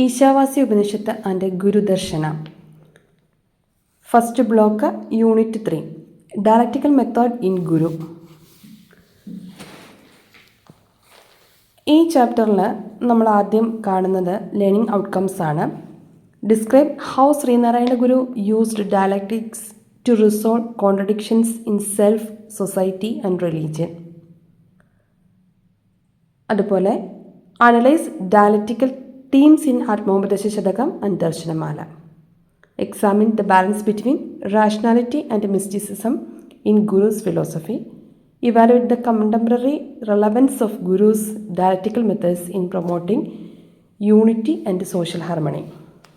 ഈശാവാസ്യ Upanishad and Gurudarshana. First block, unit 3, dialectical method in Guru. ഈ ചാപ്റ്ററിൽ നമ്മൾ ആദ്യം കാണുന്നത് ലേണിംഗ് ഔട്ട്കംസ് ആണ്. Describe how Sreenarayana Guru used dialectics to resolve contradictions in self, society and religion. അതുപോലെ analyse dialectical themes in Atmopadesha Shadakam and Darshanamala. Examine the balance between rationality and mysticism in Guru's philosophy. Evaluate the contemporary relevance of Guru's dialectical methods in promoting unity and social harmony.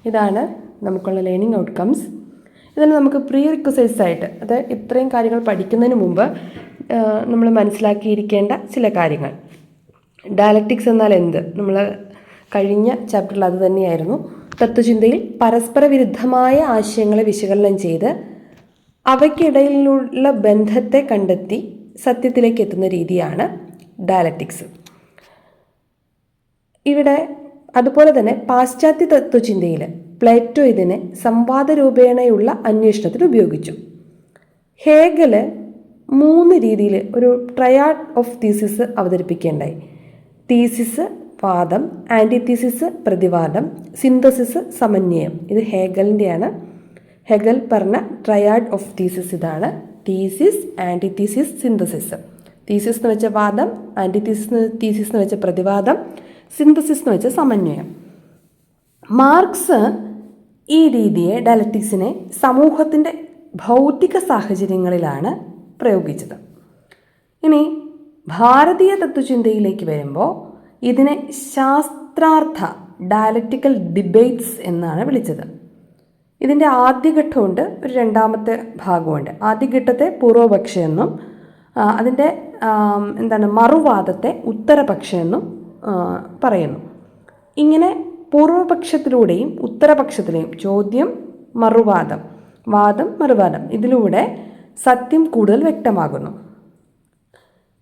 ഇതാണ് നമുക്കുള്ള learning outcomes. ഇതിൽ നമുക്ക് pre requisites ആയിട്ട്, അതായത് ഇത്രയും കാര്യങ്ങൾ പഠിക്കുന്നതിന് മുമ്പ് നമ്മൾ മനസ്സിലാക്കിയിരിക്കേണ്ട ചില കാര്യങ്ങൾ. ഡയലക്റ്റിക്സ് എന്നാൽ എന്ത്? നമ്മൾ കഴിഞ്ഞ ചാപ്റ്ററിൽ അത് തന്നെയായിരുന്നു. തത്വചിന്തയിൽ പരസ്പര വിരുദ്ധമായ ആശയങ്ങളെ വിശകലനം ചെയ്ത് അവയ്ക്കിടയിലുള്ള ബന്ധത്തെ കണ്ടെത്തി സത്യത്തിലേക്ക് എത്തുന്ന രീതിയാണ് ഡയലക്റ്റിക്സ്. ഇവിടെ അതുപോലെ തന്നെ പാശ്ചാത്യ തത്വചിന്തയിൽ പ്ലേറ്റോ ഇതിനെ സംവാദ രൂപേണയുള്ള അന്വേഷണത്തിന് ഉപയോഗിച്ചു. ഹേഗല് 3 രീതിയിൽ ഒരു ട്രയാഡ് ഓഫ് തീസിസ് അവതരിപ്പിക്കുകയുണ്ടായി. തീസിസ് വാദം, ആൻറ്റിതീസിസ് പ്രതിവാദം, സിന്തസിസ് സമന്വയം. ഇത് ഹേഗലിൻ്റെയാണ്. ഹെഗൽ പറഞ്ഞ ട്രയാഡ് ഓഫ് തീസിസ് ഇതാണ്: തീസിസ്, ആൻറ്റിതീസിസ്, സിന്തസിസ്. തീസിസ് എന്ന് വെച്ച വാദം, തീസിസ് എന്ന് വെച്ച പ്രതിവാദം, സിന്തസിസ് എന്ന് വെച്ച സമന്വയം. മാർക്സ് ഈ രീതിയെ, ഡയലക്റ്റിക്സിനെ, സമൂഹത്തിൻ്റെ ഭൗതിക സാഹചര്യങ്ങളിലാണ് പ്രയോഗിച്ചത്. ഇനി ഭാരതീയ തത്വചിന്തയിലേക്ക് വരുമ്പോൾ ഇതിനെ ശാസ്ത്രാർത്ഥ ഡയലക്റ്റിക്കൽ ഡിബേറ്റ്സ് എന്നാണ് വിളിച്ചത്. ഇതിൻ്റെ ആദ്യഘട്ടമുണ്ട്, ഒരു രണ്ടാമത്തെ ഭാഗമുണ്ട്. ആദ്യഘട്ടത്തെ പൂർവപക്ഷമെന്നും അതിൻ്റെ മറുവാദത്തെ ഉത്തരപക്ഷമെന്നും പറയുന്നു. ഇങ്ങനെ പൂർവപക്ഷത്തിലൂടെയും ഉത്തരപക്ഷത്തിലെയും ചോദ്യം, മറുവാദം, വാദം, മറുവാദം, ഇതിലൂടെ സത്യം കൂടുതൽ വ്യക്തമാകുന്നു.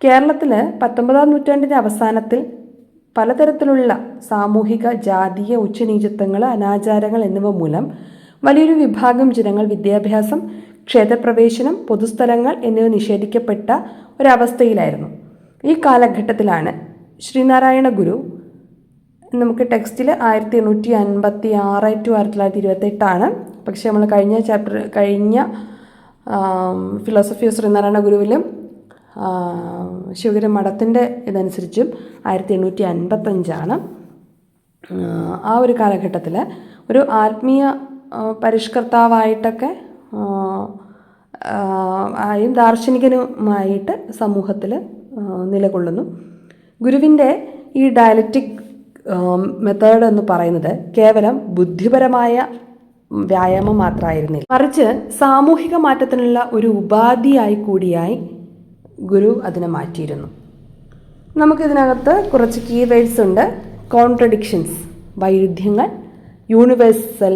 കേരളത്തിൽ 19-ാം നൂറ്റാണ്ടിൻ്റെ അവസാനത്തിൽ പലതരത്തിലുള്ള സാമൂഹിക, ജാതീയ ഉച്ചനീചത്വങ്ങൾ, അനാചാരങ്ങൾ എന്നിവ മൂലം വലിയൊരു വിഭാഗം ജനങ്ങൾ വിദ്യാഭ്യാസം, ക്ഷേത്രപ്രവേശനം, പൊതുസ്ഥലങ്ങൾ എന്നിവ നിഷേധിക്കപ്പെട്ട ഒരവസ്ഥയിലായിരുന്നു. ഈ കാലഘട്ടത്തിലാണ് ശ്രീനാരായണ ഗുരു, നമുക്ക് ടെക്സ്റ്റിൽ 1856 to 1928, പക്ഷേ നമ്മൾ കഴിഞ്ഞ ഫിലോസഫി ഓഫ് ശ്രീനാരായണ ഗുരുവിലും ശിവഗിരി മഠത്തിൻ്റെ ഇതനുസരിച്ചും 1855. ആ ഒരു കാലഘട്ടത്തിൽ ഒരു ആത്മീയ പരിഷ്കർത്താവായിട്ടൊക്കെ ആയും ദാർശനികനുമായിട്ട് സമൂഹത്തിൽ നിലകൊള്ളുന്നു. ഗുരുവിൻ്റെ ഈ ഡയലക്റ്റിക് മെത്തേഡ് എന്ന് പറയുന്നത് കേവലം ബുദ്ധിപരമായ വ്യായാമം മാത്രമായിരുന്നില്ല, മറിച്ച് സാമൂഹിക മാറ്റത്തിനുള്ള ഒരു ഉപാധിയായി കൂടിയായി ഗുരു അതിനെ മാറ്റിയിരുന്നു. നമുക്കിതിനകത്ത് കുറച്ച് കീവേഡ്സ് ഉണ്ട്. കോൺട്രഡിക്ഷൻസ്, വൈരുദ്ധ്യങ്ങൾ; യൂണിവേഴ്സൽ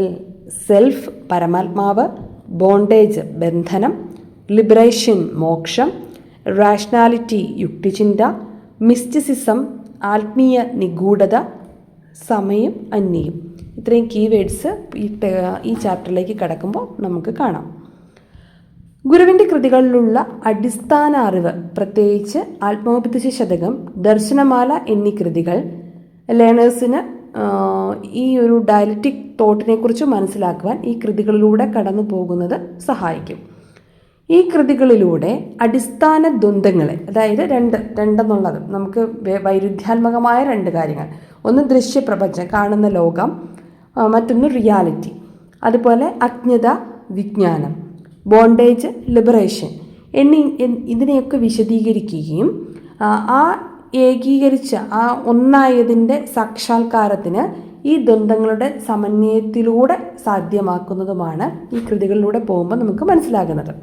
സെൽഫ്, പരമാത്മാവ്; ബോണ്ടേജ്, ബന്ധനം; ലിബറേഷൻ, മോക്ഷം; റാഷണാലിറ്റി, യുക്തിചിന്ത; മിസ്റ്റിസിസം, ആത്മീയ നിഗൂഢത; സമയം, അന്യം. ഇത്രയും കീവേഡ്സ് ഈ ചാപ്റ്ററിലേക്ക് കടക്കുമ്പോൾ നമുക്ക് കാണാം. ഗുരുവിൻ്റെ കൃതികളിലുള്ള അടിസ്ഥാന അറിവ്, പ്രത്യേകിച്ച് ആത്മോപദേശ ശതകം, ദർശനമാല എന്നീ കൃതികൾ ലേണേഴ്സിന് ഈ ഒരു ഡയലക്റ്റിക് തോട്ടിനെക്കുറിച്ച് മനസ്സിലാക്കുവാൻ ഈ കൃതികളിലൂടെ കടന്നു പോകുന്നത് സഹായിക്കും. ഈ കൃതികളിലൂടെ അടിസ്ഥാന ദ്വന്ദ്ങ്ങളെ, അതായത് രണ്ടെന്നുള്ളത് നമുക്ക് വൈരുദ്ധ്യാത്മകമായ 2 കാര്യങ്ങൾ, ഒന്ന് ദൃശ്യപ്രപഞ്ചം, കാണുന്ന ലോകം; മറ്റൊന്ന് റിയാലിറ്റി. അതുപോലെ അജ്ഞത, വിജ്ഞാനം; ബോണ്ടേജ്, ലിബറേഷൻ ഇതിനെയൊക്കെ വിശദീകരിക്കുകയും ആ ഏകീകരിച്ച ആ ഒന്നായതിൻ്റെ സാക്ഷാത്കാരത്തിന് ഈ ദ്വന്ദ്ങ്ങളുടെ സമന്വയത്തിലൂടെ സാധ്യമാക്കുന്നതുമാണ് ഈ കൃതികളിലൂടെ പോകുമ്പോൾ നമുക്ക് മനസ്സിലാകുന്നത്.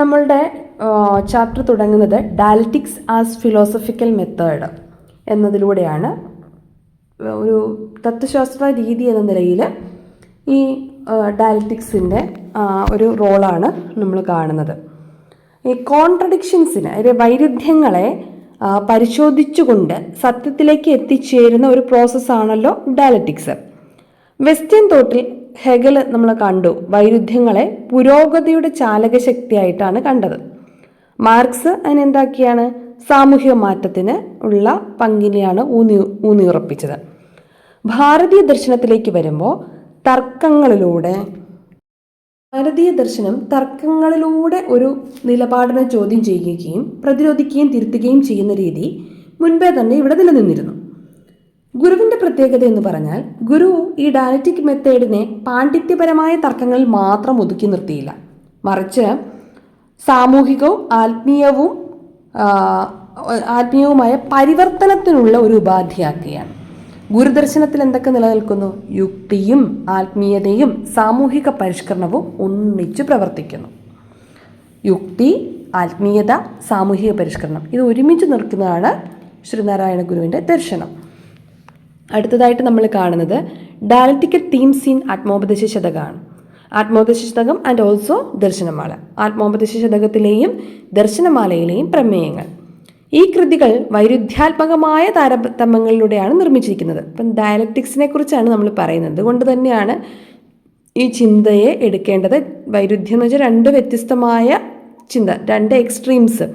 നമ്മളുടെ ചാപ്റ്റർ തുടങ്ങുന്നത് ഡയലക്റ്റിക്സ് ആസ് ഫിലോസഫിക്കൽ മെത്തേഡ് എന്നതിലൂടെയാണ്. ഒരു തത്വശാസ്ത്ര രീതി എന്ന നിലയിൽ ഈ ഡയലക്റ്റിക്സിൻ്റെ ഒരു റോളാണ് നമ്മൾ കാണുന്നത്. ഈ കോൺട്രഡിക്ഷൻസിന്, അതായത് വൈരുദ്ധ്യങ്ങളെ പരിശോധിച്ചുകൊണ്ട് സത്യത്തിലേക്ക് എത്തിച്ചേരുന്ന ഒരു പ്രോസസ്സാണല്ലോ ഡയലറ്റിക്സ്. വെസ്റ്റേൺ തോട്ടിൽ ഹെഗൽ നമ്മൾ കണ്ടു വൈരുദ്ധ്യങ്ങളെ പുരോഗതിയുടെ ചാലകശക്തിയായിട്ടാണ് കണ്ടത്. മാർക്സ് അതിനെന്താക്കിയാണ് സാമൂഹിക മാറ്റത്തിന് ഉള്ള പങ്കിനെയാണ് ഊന്നിയുറപ്പിച്ചത്. ഭാരതീയ ദർശനത്തിലേക്ക് വരുമ്പോൾ ഭാരതീയ ദർശനം തർക്കങ്ങളിലൂടെ ഒരു നിലപാടിനെ ചോദ്യം ചെയ്യുകയും പ്രതിരോധിക്കുകയും തിരുത്തുകയും ചെയ്യുന്ന രീതി മുൻപേ തന്നെ ഇവിടെ നിലനിന്നിരുന്നു. ഗുരുവിൻ്റെ പ്രത്യേകത എന്ന് പറഞ്ഞാൽ ഗുരു ഈ ഡയലറ്റിക് മെത്തേഡിനെ പാണ്ഡിത്യപരമായ തർക്കങ്ങളിൽ മാത്രം ഒതുക്കി നിർത്തിയില്ല, മറിച്ച് സാമൂഹികവും ആത്മീയവുമായ പരിവർത്തനത്തിനുള്ള ഒരു ഉപാധിയാക്കുകയാണ്. ഗുരുദർശനത്തിൽ എന്തൊക്കെ നിലനിൽക്കുന്നു? യുക്തിയും ആത്മീയതയും സാമൂഹിക പരിഷ്കരണവും ഒന്നിച്ചു പ്രവർത്തിക്കുന്നു. യുക്തി, ആത്മീയത, സാമൂഹിക പരിഷ്കരണം ഇത് ഒരുമിച്ച് നിൽക്കുന്നതാണ് ശ്രീനാരായണ ഗുരുവിൻ്റെ ദർശനം. അടുത്തതായിട്ട് നമ്മൾ കാണുന്നത് dialectical themes in Atmopadesa ശതകമാണ്. Atmopadesa Satakam and also Darsanamala. Atmopadesa ശതകത്തിലെയും ദർശനമാലയിലെയും പ്രമേയങ്ങൾ. ഈ കൃതികൾ വൈരുദ്ധ്യാത്മകമായ താരതമ്യങ്ങളിലൂടെയാണ് നിർമ്മിച്ചിരിക്കുന്നത്. അപ്പം ഡയലക്റ്റിക്സിനെ കുറിച്ചാണ് നമ്മൾ പറയുന്നത്. അതുകൊണ്ട് തന്നെയാണ് ഈ ചിന്തയെ എടുക്കേണ്ടത്. വൈരുദ്ധ്യം എന്ന് വെച്ചാൽ രണ്ട് വ്യത്യസ്തമായ ചിന്ത, രണ്ട് എക്സ്ട്രീംസ്,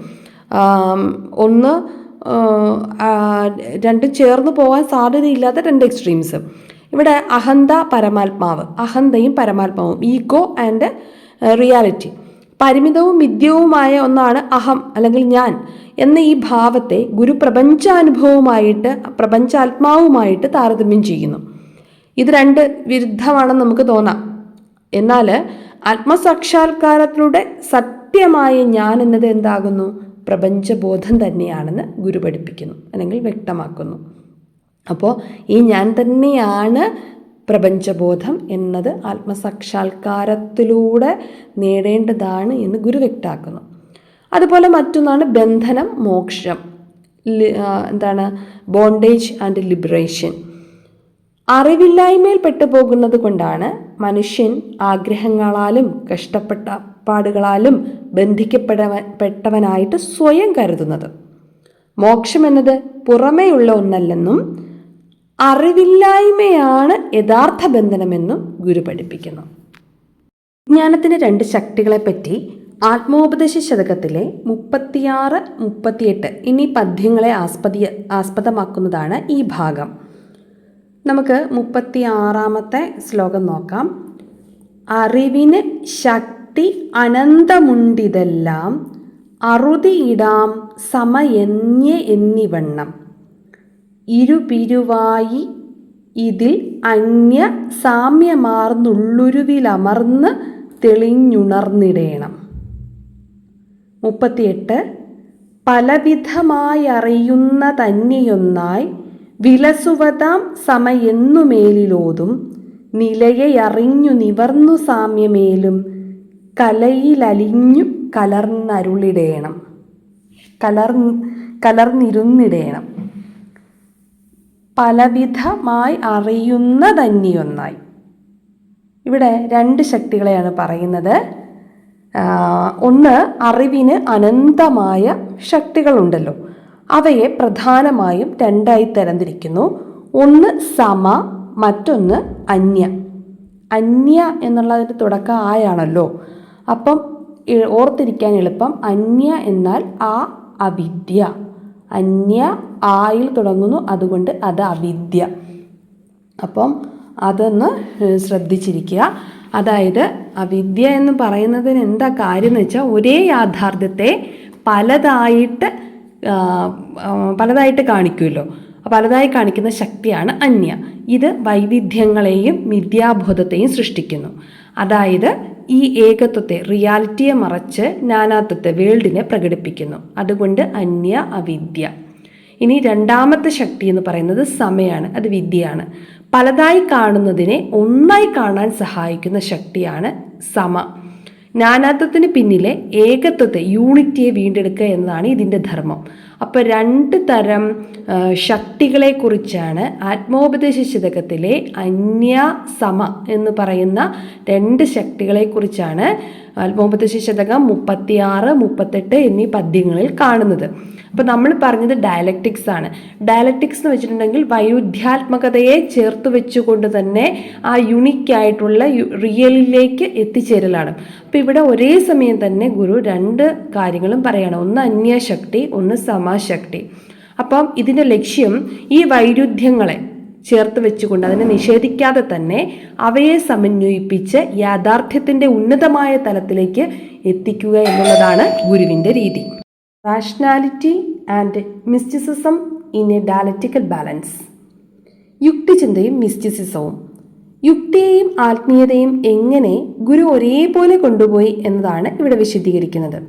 രണ്ട് ചേർന്ന് പോകാൻ സാധ്യതയില്ലാത്ത രണ്ട് എക്സ്ട്രീംസ്. ഇവിടെ അഹന്തയും പരമാത്മാവും, ഈഗോ ആൻഡ് റിയാലിറ്റി. പരിമിതവും മിഥ്യവുമായ ഒന്നാണ് അഹം അല്ലെങ്കിൽ ഞാൻ എന്ന ഈ ഭാവത്തെ ഗുരു പ്രപഞ്ചാത്മാവുമായിട്ട് താരതമ്യം ചെയ്യുന്നു. ഇത് രണ്ട് വിരുദ്ധമാണെന്ന് നമുക്ക് തോന്നാം. എന്നാൽ ആത്മസാക്ഷാത്കാരത്തിലൂടെ സത്യമായ ഞാൻ എന്നത് എന്താകുന്നു? പ്രപഞ്ചബോധം തന്നെയാണെന്ന് ഗുരു പഠിപ്പിക്കുന്നു അല്ലെങ്കിൽ വ്യക്തമാക്കുന്നു. അപ്പോൾ ഈ ഞാൻ തന്നെയാണ് പ്രപഞ്ചബോധം എന്നത് ആത്മസാക്ഷാത്കാരത്തിലൂടെ നേടേണ്ടതാണ് എന്ന് ഗുരു വ്യക്തമാക്കുന്നു. അതുപോലെ മറ്റൊന്നാണ് ബന്ധനം, മോക്ഷം, ബോണ്ടേജ് ആൻഡ് ലിബറേഷൻ. അറിവില്ലായ്മയിൽ പെട്ടുപോകുന്നത് കൊണ്ടാണ് മനുഷ്യൻ ആഗ്രഹങ്ങളാലും കഷ്ടപ്പാടുകളാലും ബന്ധിക്കപ്പെട്ടവനായിട്ട് സ്വയം കരുതുന്നത്. മോക്ഷം എന്നത് പുറമേയുള്ള ഒന്നല്ലെന്നും അറിവില്ലായ്മയാണ് യഥാർത്ഥ ബന്ധനമെന്നും ഗുരു പഠിപ്പിക്കുന്നു. ജ്ഞാനത്തിൻ്റെ രണ്ട് ശക്തികളെപ്പറ്റി ആത്മോപദേശ ശതകത്തിലെ 36, 38 എന്നീ പദ്യങ്ങളെ ആസ്പദമാക്കുന്നതാണ് ഈ ഭാഗം. നമുക്ക് 36ാമത്തെ ശ്ലോകം നോക്കാം. അറിവിന് ശക്തി അനന്തമുണ്ടിതെല്ലാം അറുതിയിടാം സമയന്യ എന്നിവണ്ണം ഇരുപിരുവായി ഇതിൽ അന്യ സാമ്യമാർന്നുള്ളുരുവിലമർന്ന് തെളിഞ്ഞുണർന്നിടേണം. 38 പലവിധമായറിയുന്ന തന്നെയൊന്നായി വിലസുവതാം സമയെന്നുമേലിലോതും നിലയറിഞ്ഞു നിവർന്നു സാമ്യമേലും കലയിലലിഞ്ഞു കലർന്നരുളിടേണം കലർന്നിരുന്നിടേണം. പലവിധമായി അറിയുന്ന തന്നെയൊന്നായി. ഇവിടെ രണ്ട് ശക്തികളെയാണ് പറയുന്നത്. ഒന്ന്, അറിവിന് അനന്തമായ ശക്തികളുണ്ടല്ലോ, അവയെ പ്രധാനമായും രണ്ടായി തരംതിരിക്കുന്നു. ഒന്ന് സമ, മറ്റൊന്ന് അന്യ. അന്യ എന്നുള്ളതിൻ്റെ തുടക്കം ആയാണല്ലോ. അപ്പം ഓർത്തിരിക്കാൻ എളുപ്പം. അന്യ എന്നാൽ അവിദ്യ. അന്യ ആയിൽ തുടങ്ങുന്നു, അതുകൊണ്ട് അത് അവിദ്യ. അപ്പം അതൊന്ന് ശ്രദ്ധിച്ചിരിക്കുക. അതായത് അവിദ്യ എന്ന് പറയുന്നതിന് എന്താ കാര്യം എന്ന് വെച്ചാൽ ഒരേ യാഥാർത്ഥ്യത്തെ പലതായിട്ട് കാണിക്കുമല്ലോ. പലതായി കാണിക്കുന്ന ശക്തിയാണ് അന്യ. ഇത് വൈവിധ്യങ്ങളെയും മിഥ്യാബോധത്തെയും സൃഷ്ടിക്കുന്നു. അതായത് ഈ ഏകത്വത്തെ, റിയാലിറ്റിയെ മറച്ച് നാനാത്വത്തെ, വേൾഡിനെ പ്രകടിപ്പിക്കുന്നു. അതുകൊണ്ട് അന്യ, അവിദ്യ. ഇനി രണ്ടാമത്തെ ശക്തി എന്ന് പറയുന്നത് സമയാണ്. അത് വിദ്യയാണ്. പലതായി കാണുന്നതിനെ ഒന്നായി കാണാൻ സഹായിക്കുന്ന ശക്തിയാണ് സമ. നാനാത്വത്തിന് പിന്നിലെ ഏകത്വത്തെ, യൂണിറ്റിയെ വീണ്ടെടുക്കുക എന്നതാണ് ഇതിൻ്റെ ധർമ്മം. അപ്പോൾ രണ്ട് തരം ശക്തികളെക്കുറിച്ചാണ് ആത്മോപദേശ ശതകത്തിലെ അന്യ സമ എന്ന് പറയുന്ന രണ്ട് ശക്തികളെക്കുറിച്ചാണ് ആത്മോപദേശ ശതകം 36, 38 എന്നീ പദ്യങ്ങളിൽ കാണുന്നത്. അപ്പോൾ നമ്മൾ പറഞ്ഞത് ഡയലക്റ്റിക്സ് ആണ്. ഡയലക്റ്റിക്സ് എന്ന് വെച്ചിട്ടുണ്ടെങ്കിൽ വൈരുദ്ധ്യാത്മകതയെ ചേർത്ത് വെച്ചുകൊണ്ട് തന്നെ ആ യുണിക്കായിട്ടുള്ള റിയലിലേക്ക് എത്തിച്ചേരലാണ്. അപ്പോൾ ഇവിടെ ഒരേ സമയം തന്നെ ഗുരു രണ്ട് കാര്യങ്ങളും പറയണം. ഒന്ന് അന്യശക്തി, ഒന്ന് സമാശക്തി. അപ്പം ഇതിൻ്റെ ലക്ഷ്യം ഈ വൈരുദ്ധ്യങ്ങളെ ചേർത്ത് വെച്ചുകൊണ്ട് അതിനെ നിഷേധിക്കാതെ തന്നെ അവയെ സമന്വയിപ്പിച്ച് യാഥാർത്ഥ്യത്തിൻ്റെ ഉന്നതമായ തലത്തിലേക്ക് എത്തിക്കുക എന്നുള്ളതാണ് ഗുരുവിൻ്റെ രീതി. Rationality and mysticism in a dialectical balance. യുക്തിചിന്തയും മിസ്റ്റിസിസവും. യുക്തിയെയും ആത്മീയതയും എങ്ങനെ ഗുരു ഒരേപോലെ കൊണ്ടുപോയി എന്നതാണ് ഇവിടെ വിശദീകരിക്കുന്നത്.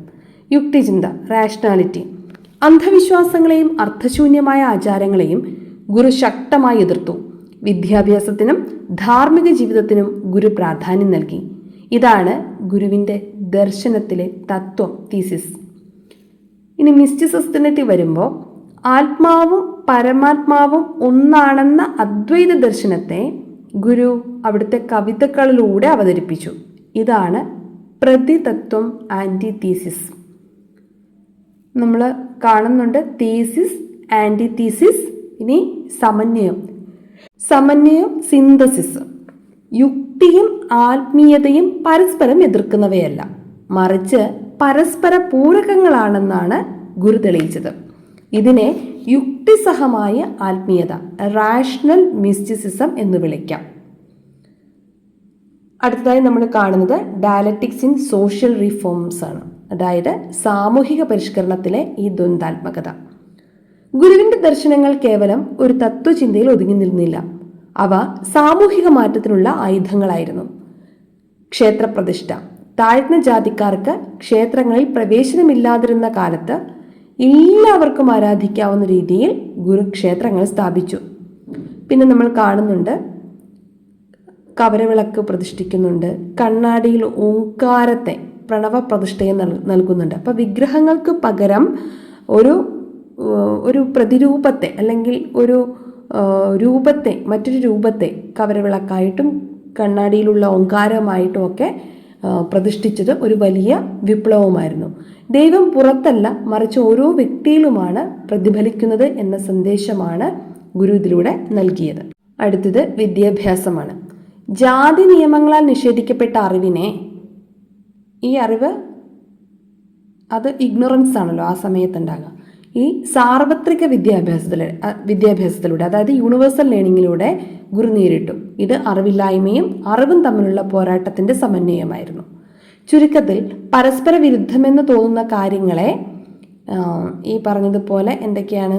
യുക്തിചിന്ത, റാഷണാലിറ്റി. അന്ധവിശ്വാസങ്ങളെയും അർത്ഥശൂന്യമായ ആചാരങ്ങളെയും ഗുരു ശക്തമായി എതിർത്തു. വിദ്യാഭ്യാസത്തിനും ധാർമ്മിക ജീവിതത്തിനും ഗുരു പ്രാധാന്യം നൽകി. ഇതാണ് ഗുരുവിൻ്റെ ദർശനത്തിലെ തത്വം, തീസിസ്. ഇനി മിസ്റ്റിസിസത്തിനെത്തി വരുമ്പോൾ ആത്മാവും പരമാത്മാവും ഒന്നാണെന്ന അദ്വൈത ദർശനത്തെ ഗുരു അവിടുത്തെ കവിതകളിലൂടെ അവതരിപ്പിച്ചു. ഇതാണ് പ്രതിതത്വം, ആൻറ്റി തീസിസ്. നമ്മൾ കാണുന്നുണ്ട് തീസിസ്, ആൻറ്റി തീസിസ്. ഇനി സമന്വയം, സിന്തസിസ്. യുക്തിയും ആത്മീയതയും പരസ്പരം എതിർക്കുന്നവയല്ല, മറിച്ച് പരസ്പര പൂരകങ്ങളാണെന്നാണ് ഗുരു തെളിയിച്ചത്. ഇതിനെ യുക്തിസഹമായ ആത്മീയത, റാഷണൽ മിസ്റ്റിസിസം എന്ന് വിളിക്കാം. അടുത്തതായി നമ്മൾ കാണുന്നത് ഡയലക്റ്റിക്സ് ഇൻ സോഷ്യൽ റിഫോംസ് ആണ്. അതായത് സാമൂഹിക പരിഷ്കരണത്തിലെ ഈ ദ്വന്ദ്വാത്മകത. ഗുരുവിൻ്റെ ദർശനങ്ങൾ കേവലം ഒരു തത്വചിന്തയിൽ ഒതുങ്ങി നിന്നില്ല. അവ സാമൂഹിക മാറ്റത്തിനുള്ള ആയുധങ്ങളായിരുന്നു. ക്ഷേത്രപ്രതിഷ്ഠ. താഴ്ന്ന ജാതിക്കാർക്ക് ക്ഷേത്രങ്ങളിൽ പ്രവേശനമില്ലാതിരുന്ന കാലത്ത് എല്ലാവർക്കും ആരാധിക്കാവുന്ന രീതിയിൽ ഗുരു ക്ഷേത്രങ്ങൾ സ്ഥാപിച്ചു. പിന്നെ നമ്മൾ കാണുന്നുണ്ട് കവരവിളക്ക് പ്രതിഷ്ഠിക്കുന്നുണ്ട്. കണ്ണാടിയിൽ ഓംകാരത്തെ പ്രണവ പ്രതിഷ്ഠയെ നൽകുന്നുണ്ട്. അപ്പോൾ വിഗ്രഹങ്ങൾക്ക് പകരം ഒരു പ്രതിരൂപത്തെ അല്ലെങ്കിൽ ഒരു രൂപത്തെ, മറ്റൊരു രൂപത്തെ കവരവിളക്കായിട്ടും കണ്ണാടിയിലുള്ള ഓങ്കാരമായിട്ടും ഒക്കെ പ്രതിഷ്ഠിച്ചത് ഒരു വലിയ വിപ്ലവമായിരുന്നു. ദൈവം പുറത്തല്ല, മറിച്ച് ഓരോ വ്യക്തിയിലുമാണ് പ്രതിഫലിക്കുന്നത് എന്ന സന്ദേശമാണ് ഗുരു ഇതിലൂടെ നൽകിയത്. അടുത്തത് വിദ്യാഭ്യാസമാണ്. ജാതി നിയമങ്ങളാൽ നിഷേധിക്കപ്പെട്ട അറിവിനെ, ഈ അറിവ് അത് ഇഗ്നോറൻസ് ആണല്ലോ ആ സമയത്തുണ്ടാകുക, ഈ സാർവത്രിക വിദ്യാഭ്യാസത്തിലൂടെ അതായത് യൂണിവേഴ്സൽ ലേണിങ്ങിലൂടെ ഗുരു നേരിട്ടു. ഇത് അറിവില്ലായ്മയും അറിവും തമ്മിലുള്ള പോരാട്ടത്തിൻ്റെ സമന്വയമായിരുന്നു. ചുരുക്കത്തിൽ പരസ്പര വിരുദ്ധമെന്ന് തോന്നുന്ന കാര്യങ്ങളെ ഈ പറഞ്ഞതുപോലെ എന്തൊക്കെയാണ്?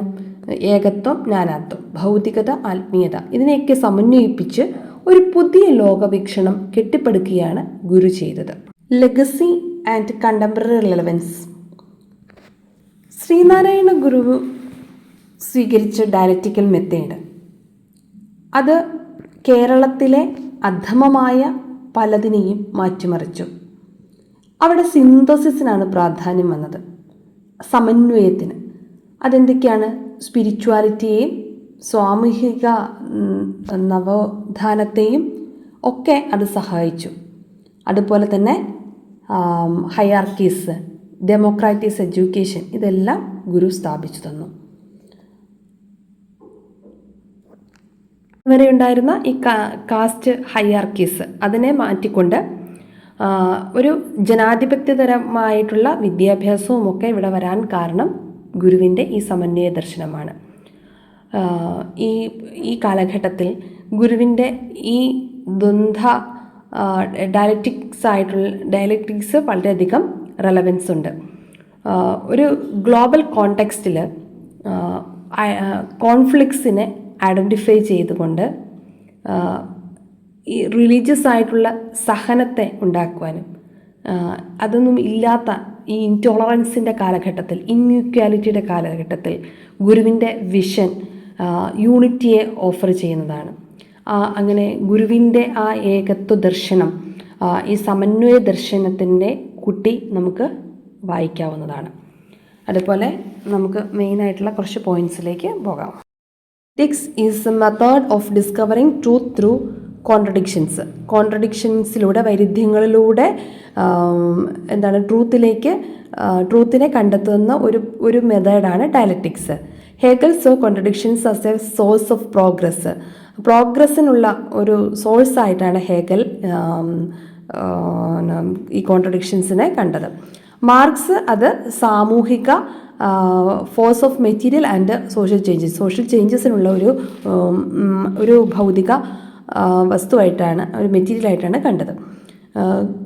ഏകത്വം, നാനാത്വം, ഭൗതികത, ആത്മീയത, ഇതിനെയൊക്കെ സമന്വയിപ്പിച്ച് ഒരു പുതിയ ലോകവീക്ഷണം കെട്ടിപ്പടുക്കുകയാണ് ഗുരു ചെയ്തത്. Legacy and contemporary relevance. Sreenarayana Guru സ്വീകരിച്ച ഡയലക്റ്റിക്കൽ മെത്തേഡ് അത് കേരളത്തിലെ അധമമായ പലതിനെയും മാറ്റിമറിച്ചു. അവിടെ സിന്തസിസിനാണ് പ്രാധാന്യം വന്നത്, സമന്വയത്തിന്. അതെന്തൊക്കെയാണ്? സ്പിരിച്വാലിറ്റിയെയും സാമൂഹിക നവോത്ഥാനത്തെയും ഒക്കെ അത് സഹായിച്ചു. അതുപോലെ തന്നെ ഹയർക്കീസ്, ഡെമോക്രാറ്റീസ് എഡ്യൂക്കേഷൻ, ഇതെല്ലാം ഗുരു സ്ഥാപിച്ചു തന്നു. വരെ ഉണ്ടായിരുന്ന ഈ കാസ്റ്റ് ഹയർക്കീസ് അതിനെ മാറ്റിക്കൊണ്ട് ഒരു ജനാധിപത്യപരമായിട്ടുള്ള വിദ്യാഭ്യാസവും ഒക്കെ ഇവിടെ വരാൻ കാരണം ഗുരുവിൻ്റെ ഈ സമന്വയ ദർശനമാണ്. ഈ കാലഘട്ടത്തിൽ ഗുരുവിൻ്റെ ഈ ഡയലക്റ്റിക്സ് വളരെയധികം റെലവൻസ് ഉണ്ട്. ഒരു ഗ്ലോബൽ കോണ്ടെക്സ്റ്റിൽ കോൺഫ്ലിക്ട്സിനെ ഐഡൻറ്റിഫൈ ചെയ്തുകൊണ്ട് ഈ റിലീജിയസ് ആയിട്ടുള്ള സഹനത്തെ ഉണ്ടാക്കുവാനും അതൊന്നും ഇല്ലാത്ത ഈ ഇൻടോളറൻസിൻ്റെ കാലഘട്ടത്തിൽ, ഇൻഇക്വാലിറ്റിയുടെ കാലഘട്ടത്തിൽ ഗുരുവിൻ്റെ വിഷൻ യൂണിറ്റിയെ ഓഫർ ചെയ്യുന്നതാണ്. അങ്ങനെ ഗുരുവിൻ്റെ ആ ഏകത്വ ദർശനം, ഈ സമന്വയ ദർശനത്തിൻ്റെ കുട്ടി നമുക്ക് വായിക്കാവുന്നതാണ്. അതുപോലെ നമുക്ക് മെയിനായിട്ടുള്ള കുറച്ച് പോയിൻറ്റ്സിലേക്ക് പോകാം. Ethics is a method of discovering truth through കോൺട്രഡിക്ഷൻസിലൂടെ, വൈരുദ്ധ്യങ്ങളിലൂടെ ട്രൂത്തിനെ കണ്ടെത്തുന്ന ഒരു മെത്തേഡാണ് dialectics. Hegel saw contradictions as a source of പ്രോഗ്രസ്സിനുള്ള ഒരു സോഴ്സ് ആയിട്ടാണ് ഹെഗൽ ഈ കോൺട്രഡിക്ഷൻസിനെ കണ്ടത്. മാർക്സ് അത് സാമൂഹിക force of material and social ചേഞ്ചസിനുള്ള ഒരു ഭൗതിക വസ്തുവായിട്ടാണ്, ഒരു മെറ്റീരിയലായിട്ടാണ് കണ്ടത്.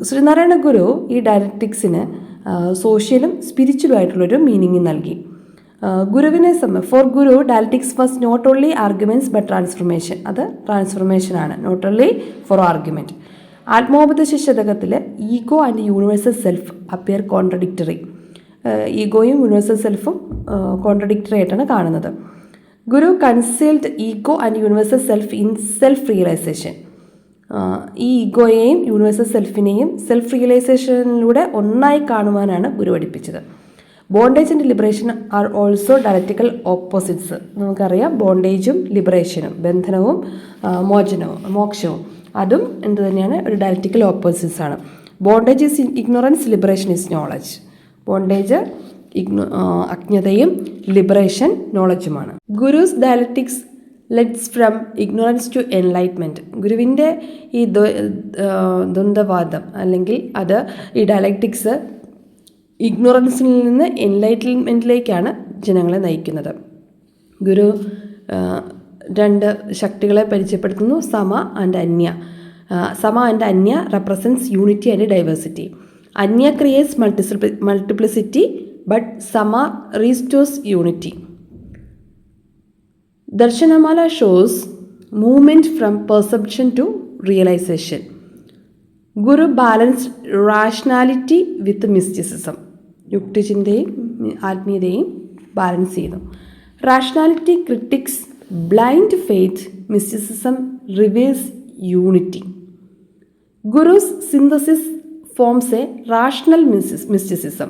ശ്രീനാരായണ ഗുരു ഈ ഡയലക്റ്റിക്സിന് സോഷ്യലും സ്പിരിച്വലും ആയിട്ടുള്ളൊരു മീനിങ് നൽകി. For Guru dialectics was not only arguments but transformation. അത് ട്രാൻസ്ഫോർമേഷനാണ്, not only for argument. Atmopadesha ശതകത്തിൽ ego and universal self appear contradictory. ഈഗോയും യൂണിവേഴ്സൽ സെൽഫും കോൺട്രഡിക്ടറി ആയിട്ടാണ് കാണുന്നത്. Guru concealed ego and universal self in self realisation. ഈ ഈഗോയെയും യൂണിവേഴ്സൽ സെൽഫിനെയും സെൽഫ് റിയലൈസേഷനിലൂടെ ഒന്നായി കാണുവാനാണ് ഗുരു പഠിപ്പിച്ചത്. Bondage and liberation are also dialectical opposites. നമുക്കറിയാം, ബോണ്ടേജും ലിബറേഷനും, ബന്ധനവും മോക്ഷവും അതും എന്ത് തന്നെയാണ്, ഒരു ഡയലക്റ്റിക്കൽ ഓപ്പോസിറ്റ്സ് ആണ്. Bondage is ignorance, liberation is knowledge. Bondage അജ്ഞതയും ലിബറേഷൻ നോളജുമാണ്. Guru's dialectics leads from ignorance to enlightenment. ഗുരുവിൻ്റെ ഈ ദ്വന്ദ്വവാദം അല്ലെങ്കിൽ ഈ ഡയലക്റ്റിക്സ് ഇഗ്നോറൻസിൽ നിന്ന് എൻലൈറ്റ്മെൻറ്റിലേക്കാണ് ജനങ്ങളെ നയിക്കുന്നത്. ഗുരു 2 ശക്തികളെ പരിചയപ്പെടുത്തുന്നു, Sama and Anya represents unity and diversity. Anya creates multiplicity but Sama restores unity. Darshanamala shows movement from perception to realisation. Guru balanced rationality with mysticism. യുക്തിചിന്തയും ആത്മീയതയും ബാലൻസ് ചെയ്തു. Rationality critics blind faith, mysticism reveals unity. Guru's synthesis forms a rational mysticism.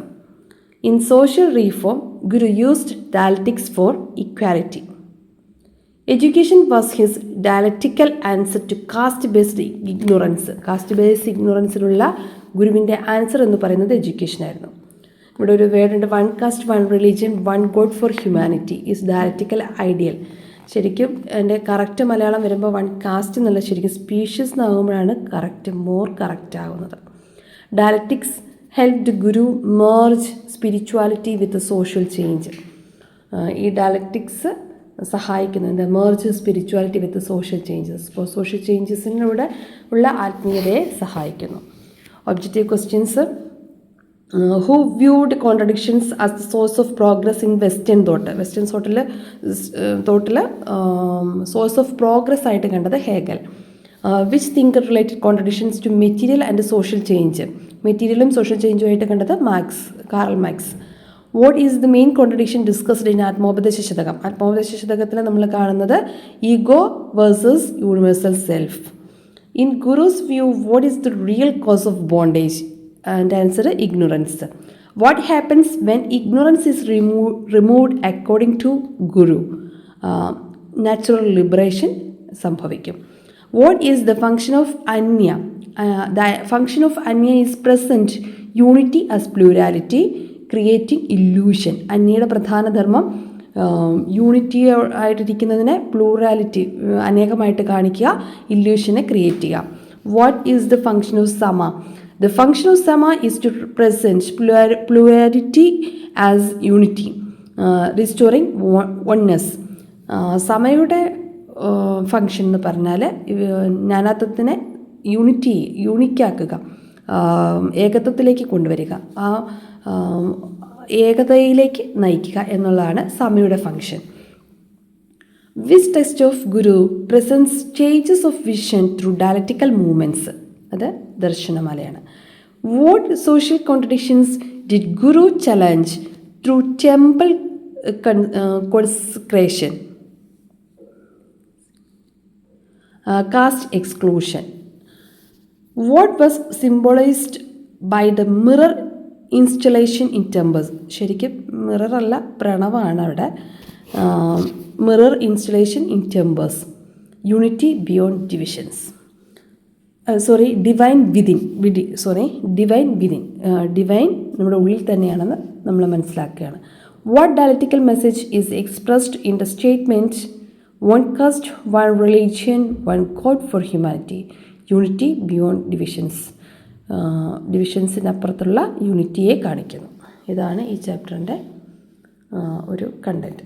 In social reform, Guru used dialectics for equality. Education was his dialectical answer to caste-based ignorance. Caste-based ignorance-ലുള്ള ഗുരുവിൻ്റെ answer എന്ന് പറയുന്നത് education ആയിരുന്നു. ഇവിടെ ഒരു വേർഡുണ്ട്, 1 caste 1 religion 1 God for humanity is dialectical ideal. ശരിക്കും എൻ്റെ correct Malayalam വരുമ്പോൾ 1 caste എന്നുള്ള ശരിക്കും സ്പീഷ്യസ് എന്നാകുമ്പോഴാണ് മോർ കറക്റ്റ് ആകുന്നത്. Dialectics helped Guru merge spirituality with the social change. ഈ ഡയലക്റ്റിക്സ് സഹായിക്കുന്നുണ്ട് merge spirituality with the social changes. അപ്പോൾ സോഷ്യൽ ചേഞ്ചസിലൂടെ ഉള്ള ആത്മീയതയെ സഹായിക്കുന്നു. Objective questions. Who viewed contradictions as the source of progress in western തോട്ടിൽ source of progress ആയിട്ട് കണ്ടത് Hegel. Which thinker related contradictions to material and social change. മെറ്റീരിയലും social ചേഞ്ചുമായിട്ട് കണ്ടത് Karl Marx. What is the main contradiction discussed in Atmopadesha Shatakam. Atmopadesha ശതകത്തിൽ നമ്മൾ കാണുന്നത് ego versus universal self. In Gurez view, what is the real cause of bondage? And answer ignorance. What happens when ignorance is removed according to Guru? Natural liberation സംഭവിക്കും. What is the function of Anya? The function of Anya is present unity as plurality, creating illusion. അന്യയുടെ പ്രധാന ധർമ്മം unity ആയിട്ടിരിക്കുന്നതിനെ plurality അനേകമായിട്ട് കാണിക്കുക, ഇല്യൂഷനെ create ചെയ്യുക. What is the function of Sama? The function of Sama is to present plurality as unity, restoring oneness. സമയുടെ function എന്ന് പറഞ്ഞാൽ നാനാത്വത്തിനെ യൂണിക്കാക്കുക, ഏകത്വത്തിലേക്ക് കൊണ്ടുവരിക, ആ ഏകതയിലേക്ക് നയിക്കുക എന്നുള്ളതാണ് സമയുടെ function. Which text of Guru presents changes of vision through dialectical movements? അത് ദർശനമാലയാണ്. What social contradictions did Guru challenge through temple consecration? Caste exclusion. What was symbolized by the mirror installation in temples? ശരിക്കും മിറർ അല്ല, പ്രണവമാണ് അവിടെ. Mirror installation in temples. Unity beyond divisions. Divine within. Divine നമ്മുടെ ഉള്ളിൽ തന്നെയാണെന്ന് നമ്മൾ മനസ്സിലാക്കുകയാണ്. What dialectical message is expressed in the statement one caste, one religion, one God for humanity, unity beyond divisions. ഡിവിഷൻസിനപ്പുറത്തുള്ള യൂണിറ്റിയെ കാണിക്കുന്നു. ഇതാണ് ഈ ചാപ്റ്ററിൻ്റെ ഒരു കണ്ടൻറ്റ്.